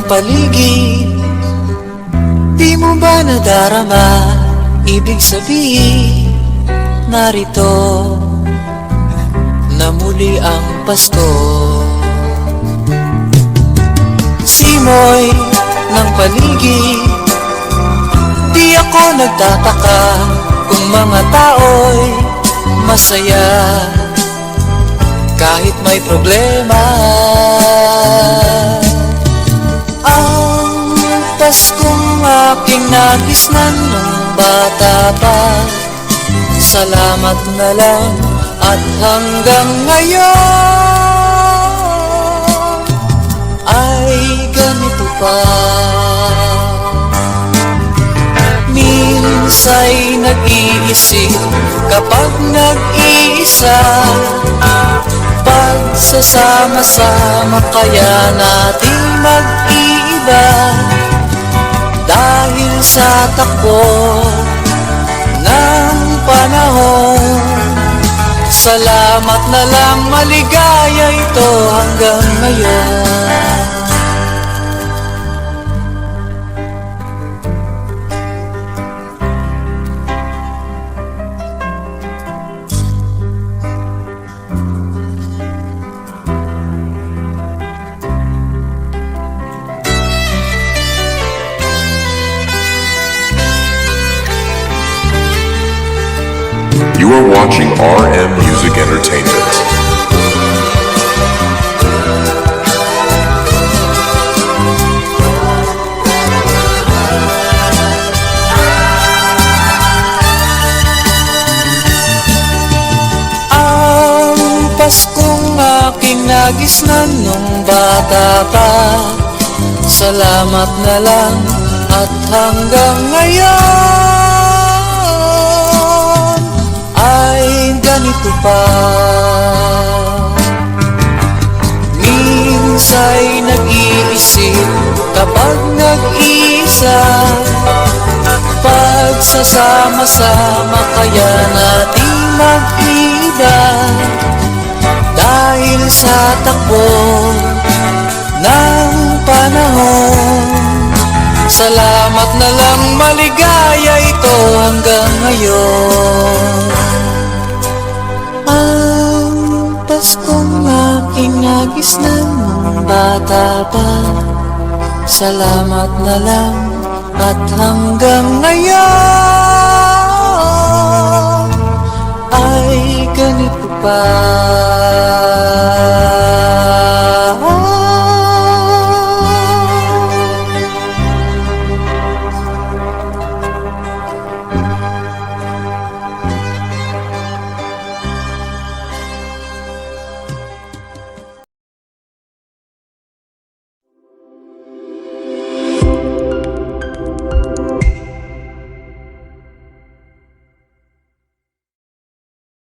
paligid. Di mo ba nadarama? Ibig sabihin, narito na muli ang Pasko. Simoy ng paligid, di ako nagtataka kung mga tao'y masaya kahit may problema. Ang Paskong aking nagisnan nung bata pa, salamat na lang at hanggang ngayon ay ganito pa. Minsa'y nag-iisip kapag nag-iisa, pagsasama-sama kaya nating mag-iiba. Dahil sa takbo ng panahon, salamat na lang, maligaya ito hanggang ngayon. You are watching RM Music Entertainment. Ang Paskong aking nagisnan nung bata pa, salamat na lang at hanggang ngayon ay ganito pa. Minsa'y nag-iisip kapag nag-iisa, pagsasama-sama kaya nating mag-iba. Dahil sa takbo ng panahon, salamat na lang, maligaya ito hanggang ngayon. Ang Paskong aking nagisnan nung bata pa, salamat na lang at hanggang ngayon ay ganito pa.